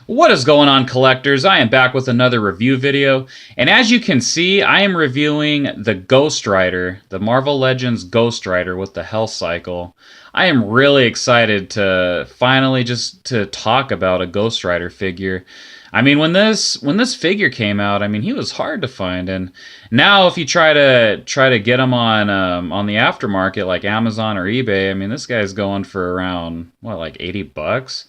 What is going on, collectors? I am back with another review video, and as you can see, I am reviewing the Ghost Rider, the Marvel Legends Ghost Rider with the Hell Cycle. I am really excited to finally just to talk about a Ghost Rider figure. I mean, when this figure came out, I mean, he was hard to find, and now if you try to get him on the aftermarket like Amazon or eBay, I mean, this guy's going for around what, like $80.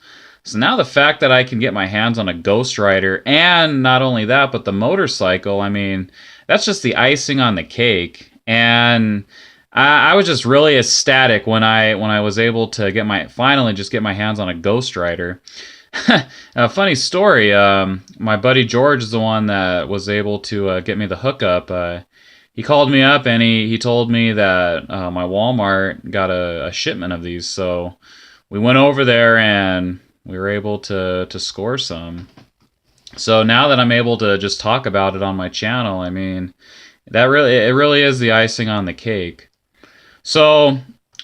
So now the fact that I can get my hands on a Ghost Rider, and not only that, but the motorcycle, I mean, that's just the icing on the cake. And I was just really ecstatic when I was able to finally just get my hands on a Ghost Rider. A funny story. My buddy George is the one that was able to get me the hookup. He called me up and he told me that my Walmart got a shipment of these. So we went over there and we were able to score some. So now that I'm able to just talk about it on my channel, I mean, it really is the icing on the cake. So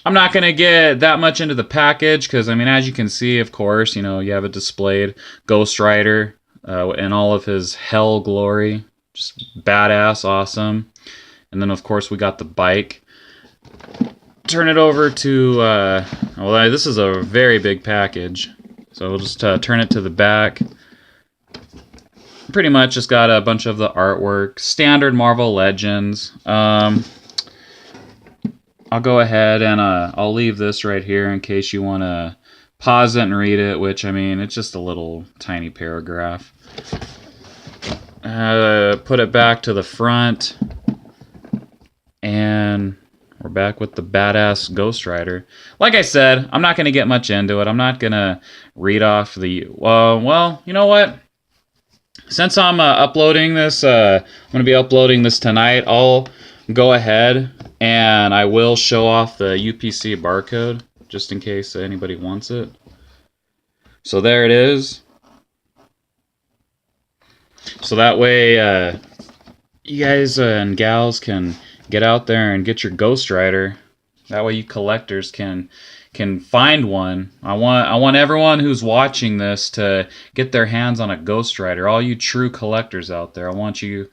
I'm not going to get that much into the package because, I mean, as you can see, of course, you know, you have a displayed Ghost Rider in all of his hell glory. Just badass, awesome. And then, of course, we got the bike. Turn it over to, well, this is a very big package. So we'll just turn it to the back. Pretty much just got a bunch of the artwork. Standard Marvel Legends. I'll go ahead and I'll leave this right here in case you want to pause it and read it, which, I mean, it's just a little tiny paragraph. Put it back to the front. And we're back with the badass Ghost Rider. Like I said, I'm not going to get much into it. I'm not going to read off the... well, you know what? Since I'm uploading this, I'm going to be uploading this tonight, I'll go ahead and I will show off the UPC barcode, just in case anybody wants it. So there it is. So that way, you guys and gals can get out there and get your Ghost Rider. That way you collectors can find one. I want everyone who's watching this to get their hands on a Ghost Rider. All you true collectors out there, I want you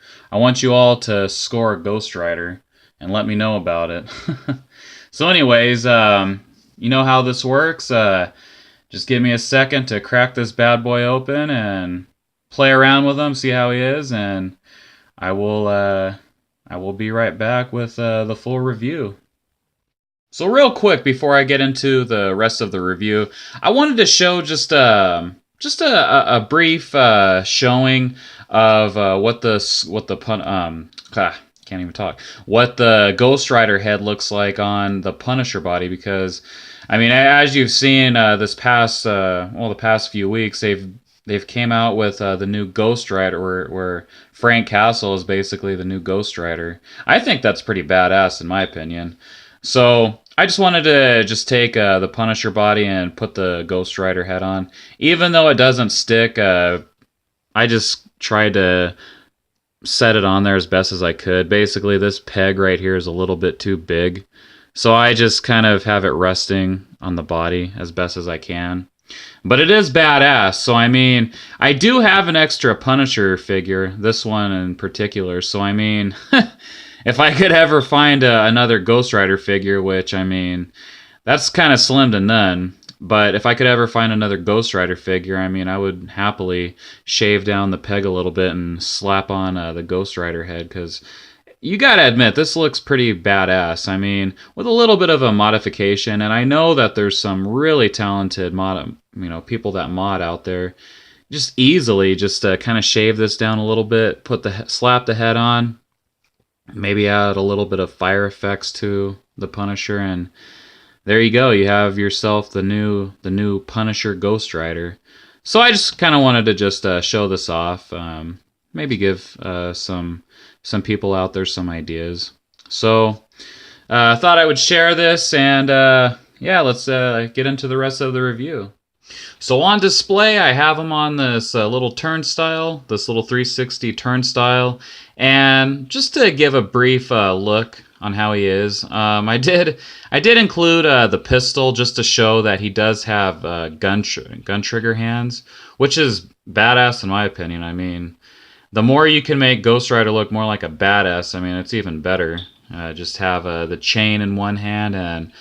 all to score a Ghost Rider and let me know about it. So anyways, you know how this works. Just give me a second to crack this bad boy open and play around with him, see how he is, and I will be right back with the full review. So real quick before I get into the rest of the review, I wanted to show just a brief showing of what the Ghost Rider head looks like on the Punisher body, because I mean, as you've seen the past few weeks, they've came out with the new Ghost Rider, where Frank Castle is basically the new Ghost Rider. I think that's pretty badass in my opinion. So I just wanted to just take the Punisher body and put the Ghost Rider head on. Even though it doesn't stick, I just tried to set it on there as best as I could. Basically, this peg right here is a little bit too big, so I just kind of have it resting on the body as best as I can. But it is badass, so I mean, I do have an extra Punisher figure, this one in particular, so I mean, if I could ever find another Ghost Rider figure, which, I mean, that's kind of slim to none, but if I could ever find another Ghost Rider figure, I mean, I would happily shave down the peg a little bit and slap on the Ghost Rider head, because you gotta admit, this looks pretty badass. I mean, with a little bit of a modification, and I know that there's some really talented people that mod out there. Just easily, just kind of shave this down a little bit, slap the head on, maybe add a little bit of fire effects to the Punisher, and there you go. You have yourself the new Punisher Ghost Rider. So I just kind of wanted to just show this off. Maybe give some people out there some ideas. So I thought I would share this, and yeah, let's get into the rest of the review. So on display, I have him on this little turnstile, this little 360 turnstile, and just to give a brief look on how he is, I did include the pistol just to show that he does have gun trigger hands, which is badass in my opinion. I mean, the more you can make Ghost Rider look more like a badass, I mean, it's even better. Just have the chain in one hand and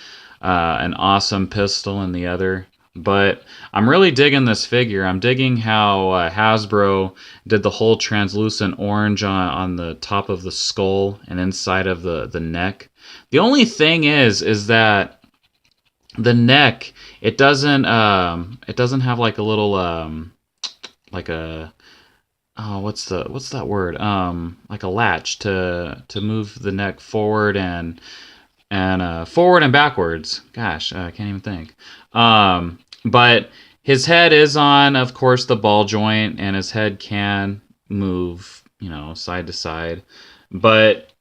an awesome pistol in the other. But I'm really digging this figure. I'm digging how Hasbro did the whole translucent orange on the top of the skull and inside of the neck. The only thing is that the neck, it doesn't have like a little like a, oh, what's that word, like a latch to move the neck forward and forward and backwards. Gosh, I can't even think. But his head is on, of course, the ball joint, and his head can move, you know, side to side. But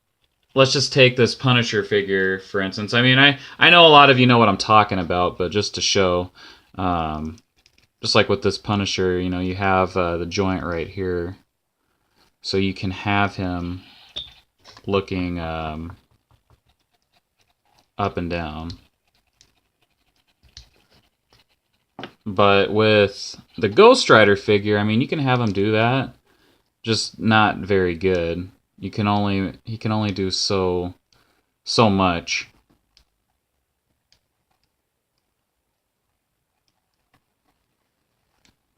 let's just take this Punisher figure, for instance. I mean, I know a lot of you know what I'm talking about, but just to show, just like with this Punisher, you know, you have the joint right here. So you can have him looking up and down. But with the Ghost Rider figure, I mean, you can have him do that, just not very good. He can only do so much.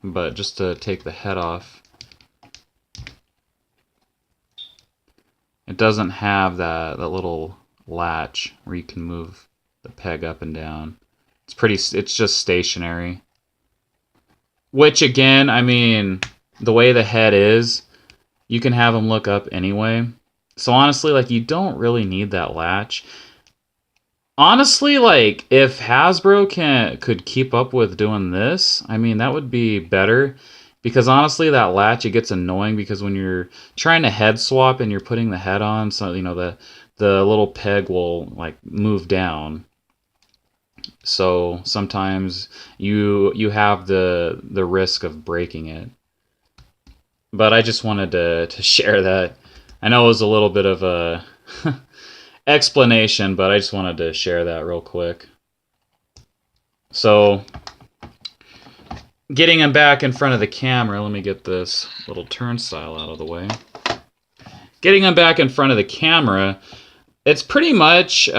But just to take the head off, it doesn't have that little latch where you can move the peg up and down. It's just stationary. Which again, I mean, the way the head is, you can have them look up anyway. So honestly, like, you don't really need that latch. Honestly, like, if Hasbro could keep up with doing this, I mean, that would be better. Because honestly, that latch, it gets annoying because when you're trying to head swap and you're putting the head on, so, you know, the little peg will, like, move down. So sometimes you have the risk of breaking it. But I just wanted to share that. I know it was a little bit of a explanation, but I just wanted to share that real quick. So getting him back in front of the camera, let me get this little turnstile out of the way. Getting him back in front of the camera, it's pretty much just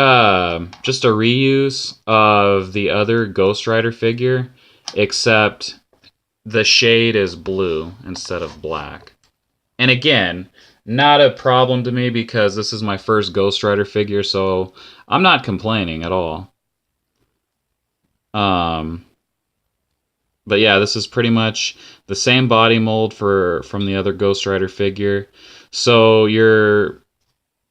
a reuse of the other Ghost Rider figure, except the shade is blue instead of black. And again, not a problem to me because this is my first Ghost Rider figure, so I'm not complaining at all. But yeah, this is pretty much the same body mold from the other Ghost Rider figure. So you're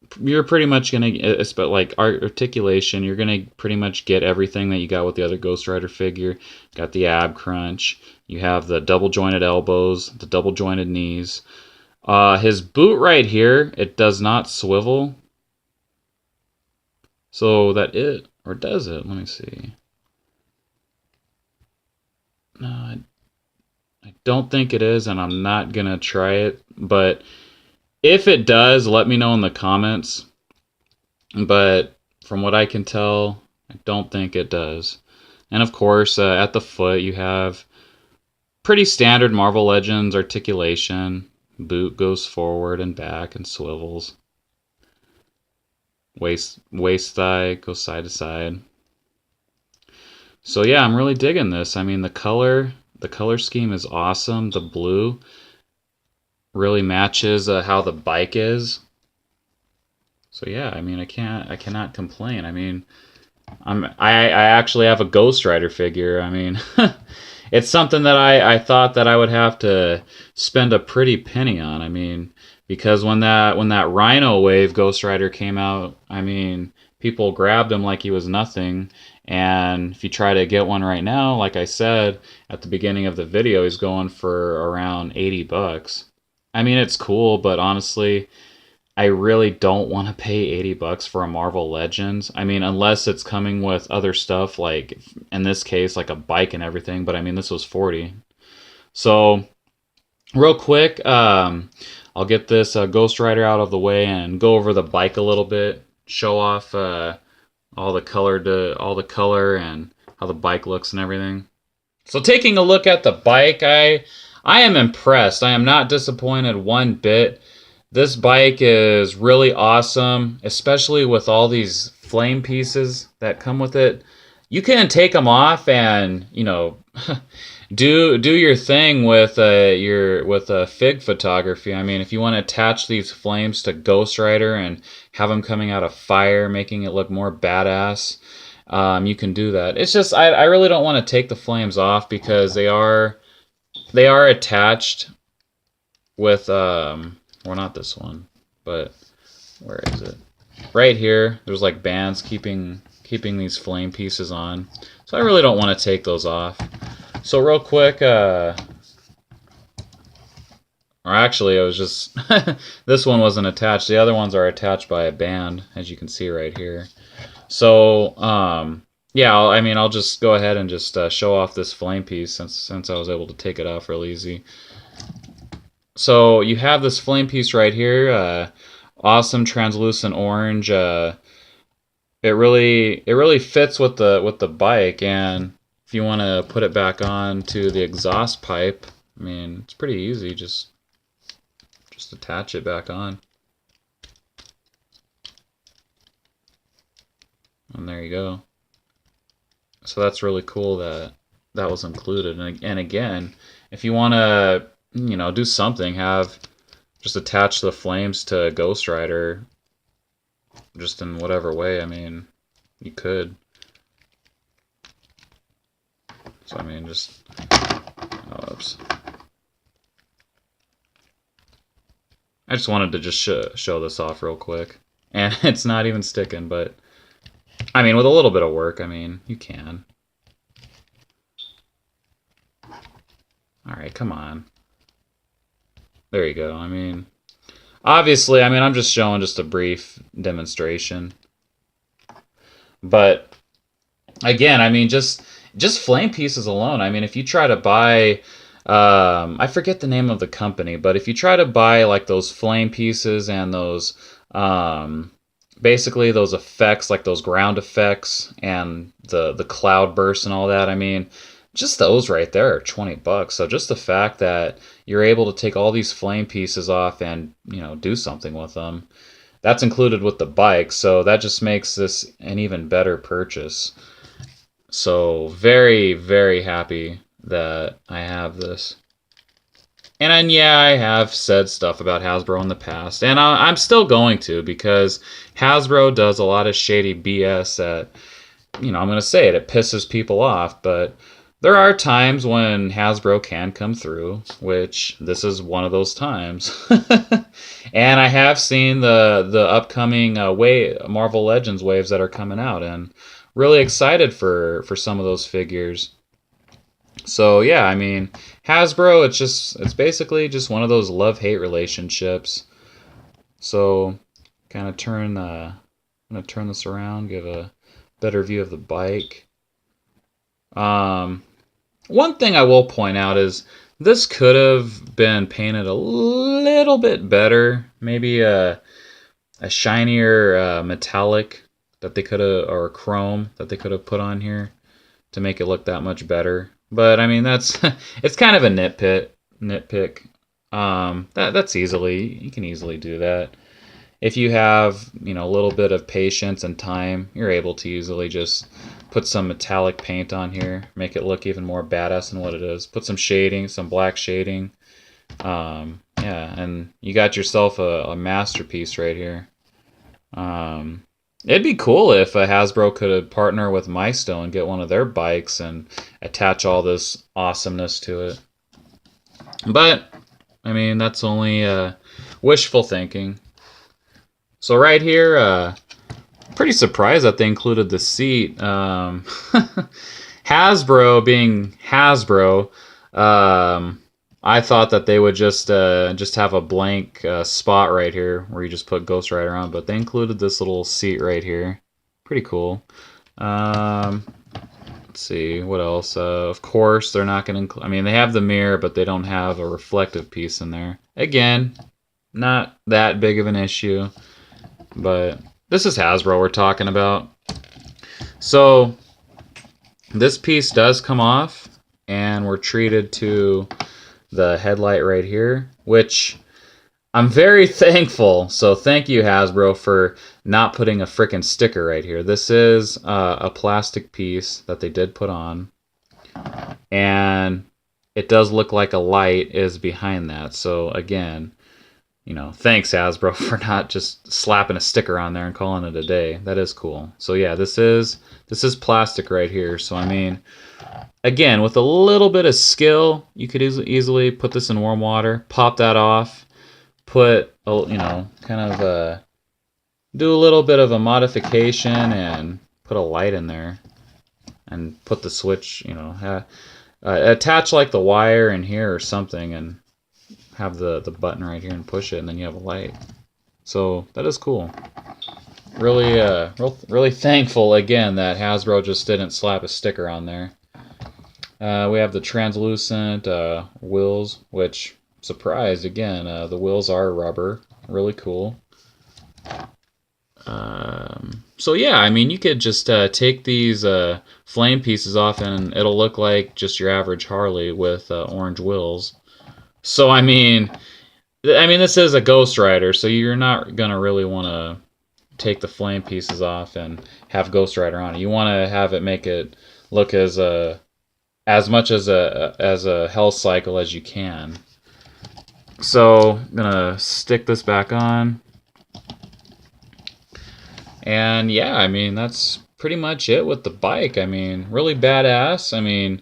pretty much gonna, but like articulation, you're gonna pretty much get everything that you got with the other Ghost Rider figure. Got the ab crunch. You have the double jointed elbows, the double jointed knees. His boot right here, it does not swivel. So that it, or does it? Let me see. No, I don't think it is, and I'm not gonna try it. But if it does, let me know in the comments. But from what I can tell, I don't think it does. And of course, at the foot, you have pretty standard Marvel Legends articulation. Boot goes forward and back and swivels. Waist thigh goes side to side. So yeah, I'm really digging this. I mean, the color scheme is awesome. The blue really matches how the bike is. So yeah, I mean, I cannot complain. I mean, I actually have a Ghost Rider figure. I mean, it's something that I thought that I would have to spend a pretty penny on. I mean, because when that Rhino Wave Ghost Rider came out, I mean, people grabbed him like he was nothing. And if you try to get one right now, like I said at the beginning of the video, he's going for around $80. I mean, it's cool, but honestly, I really don't want to pay $80 for a Marvel Legends. I mean, unless it's coming with other stuff, like in this case, like a bike and everything. But I mean, this was $40. So, real quick, I'll get this Ghost Rider out of the way and go over the bike a little bit, show off all the color and how the bike looks and everything. So taking a look at the bike, I I am impressed. I am not disappointed one bit. This bike is really awesome, especially with all these flame pieces that come with it. You can take them off and, do your thing with your with fig photography. I mean, if you want to attach these flames to Ghost Rider and have them coming out of fire, making it look more badass, you can do that. It's just I really don't want to take the flames off because they are attached with well, not this one, but where is it? Right here. There's like bands keeping these flame pieces on. So I really don't want to take those off. So real quick, or actually, I was just this one wasn't attached. The other ones are attached by a band, as you can see right here. So yeah, I'll just go ahead and just show off this flame piece since I was able to take it off real easy. So you have this flame piece right here, awesome translucent orange. It really fits with the bike, and if you want to put it back on to the exhaust pipe, I mean it's pretty easy. Just attach it back on, and there you go. So that's really cool that that was included. And again, if you want to do something, have just attach the flames to Ghost Rider just in whatever way. I mean, you could. So I mean, just oops. I just wanted to just show this off real quick, and it's not even sticking. But I mean, with a little bit of work, I mean, you can. All right, come on. There you go. I mean, obviously, I mean, I'm just showing just a brief demonstration. But again, I mean, just flame pieces alone. I mean, if you try to buy, I forget the name of the company, but if you try to buy like those flame pieces and those, basically those effects, like those ground effects and the cloud bursts and all that, I mean, just those right there are $20. So just the fact that you're able to take all these flame pieces off and do something with them, that's included with the bike. So that just makes this an even better purchase. So very, very happy that I have this. And then, yeah, I have said stuff about Hasbro in the past, and I'm still going to, because Hasbro does a lot of shady BS that, I'm going to say it, it pisses people off, but there are times when Hasbro can come through, which this is one of those times. And I have seen the upcoming Marvel Legends waves that are coming out, and really excited for some of those figures. So yeah, I mean, Hasbro, it's basically just one of those love-hate relationships. So kind of I'm gonna turn this around, give a better view of the bike. One thing I will point out is this could have been painted a little bit better, maybe a shinier metallic that they could have, or chrome that they could have put on here to make it look that much better. But I mean, that's it's kind of a nitpick. That's you can easily do that. If you have, a little bit of patience and time, you're able to easily just put some metallic paint on here, make it look even more badass than what it is. Put some shading, some black shading. Yeah, and you got yourself a masterpiece right here. It'd be cool if Hasbro could partner with Maisto and get one of their bikes and attach all this awesomeness to it. But, I mean, that's only wishful thinking. So right here, pretty surprised that they included the seat. Hasbro being Hasbro, I thought that they would just have a blank spot right here where you just put Ghost Rider on, but they included this little seat right here. Pretty cool. Let's see, what else? Of course, they're not going to include... I mean, they have the mirror, but they don't have a reflective piece in there. Again, not that big of an issue, but this is Hasbro we're talking about. So, this piece does come off, and we're treated to the headlight right here, which I'm very thankful. So thank you, Hasbro, for not putting a freaking sticker right here. This is a plastic piece that they did put on, and it does look like a light is behind that. So again, you know, thanks Hasbro for not just slapping a sticker on there and calling it a day. That is cool. So yeah, this is plastic right here. So I mean, again, with a little bit of skill, you could easily put this in warm water, pop that off, put you know, kind of do a little bit of a modification and put a light in there and put the switch, you know, attach like the wire in here or something and have the button right here and push it, and then you have a light. So that is cool. Really really thankful again that Hasbro just didn't slap a sticker on there. We have the translucent wheels, which, surprised again, the wheels are rubber. Really cool. So yeah, I mean, you could just take these flame pieces off and it'll look like just your average Harley with orange wheels. So I mean, this is a Ghost Rider, so you're not gonna really want to take the flame pieces off and have Ghost Rider on it. You want to have it make it look as much as a Hell Cycle as you can. So I'm gonna stick this back on. And yeah, I mean, that's pretty much it with the bike. I mean, really badass. I mean,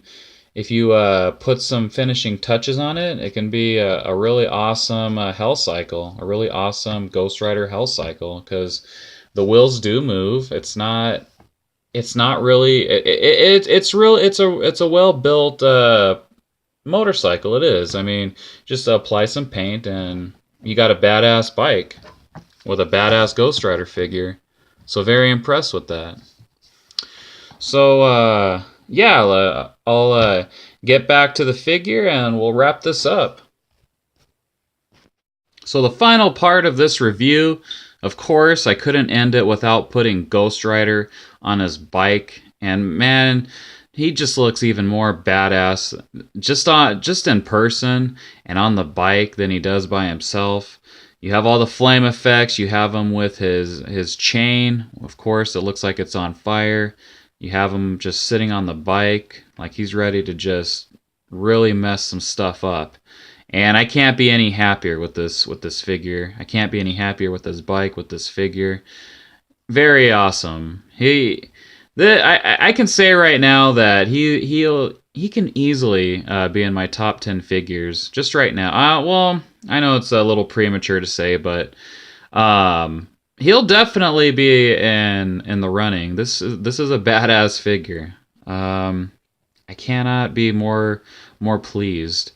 if you put some finishing touches on it, it can be a really awesome Hell Cycle, a really awesome Ghost Rider Hell Cycle, because the wheels do move. It's not really it's a well built motorcycle. It is. I mean, just apply some paint and you got a badass bike with a badass Ghost Rider figure. So very impressed with that. So yeah, I'll get back to the figure and we'll wrap this up. So the final part of this review, of course, I couldn't end it without putting Ghost Rider on his bike. And man, he just looks even more badass just in person and on the bike than he does by himself. You have all the flame effects. You have him with his chain. Of course, it looks like it's on fire. You have him just sitting on the bike like he's ready to just really mess some stuff up. And I can't be any happier with this figure. I can't be any happier with this bike, with this figure. Very awesome. I can say right now that he can easily be in my top 10 figures just right now. Well, I know it's a little premature to say, but he'll definitely be in the running. This is a badass figure. I cannot be more pleased.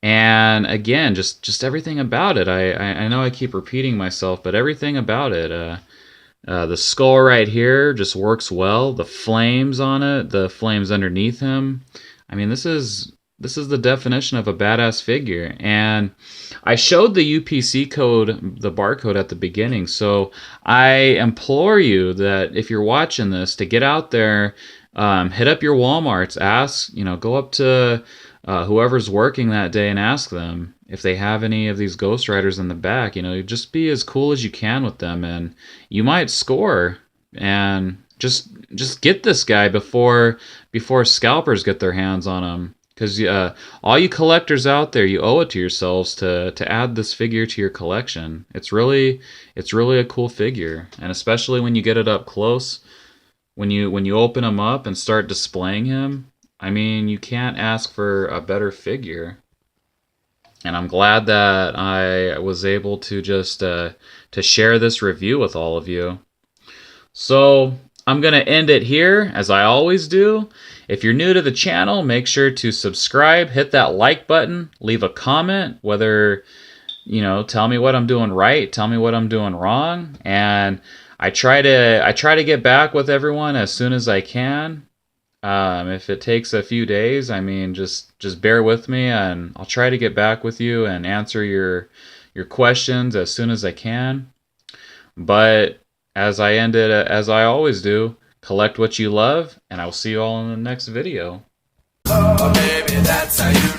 And again, just everything about it. I know I keep repeating myself, but everything about it. The skull right here just works well. The flames on it, the flames underneath him. I mean, this is the definition of a badass figure. And I showed the UPC code, the barcode at the beginning. So I implore you that if you're watching this, to get out there, hit up your Walmarts, ask, go up to whoever's working that day and ask them if they have any of these Ghost Riders in the back. Just be as cool as you can with them, and you might score. And just get this guy before scalpers get their hands on him. Because all you collectors out there, you owe it to yourselves to add this figure to your collection. It's really a cool figure, and especially when you get it up close, when you open him up and start displaying him. I mean, you can't ask for a better figure. And I'm glad that I was able to just to share this review with all of you. So I'm going to end it here, as I always do. If you're new to the channel, make sure to subscribe, hit that like button, leave a comment, whether, tell me what I'm doing right, tell me what I'm doing wrong. And I try to get back with everyone as soon as I can. If it takes a few days, I mean, just bear with me, and I'll try to get back with you and answer your questions as soon as I can. But as I end it, as I always do, collect what you love, and I will see you all in the next video. Oh, baby, that's how you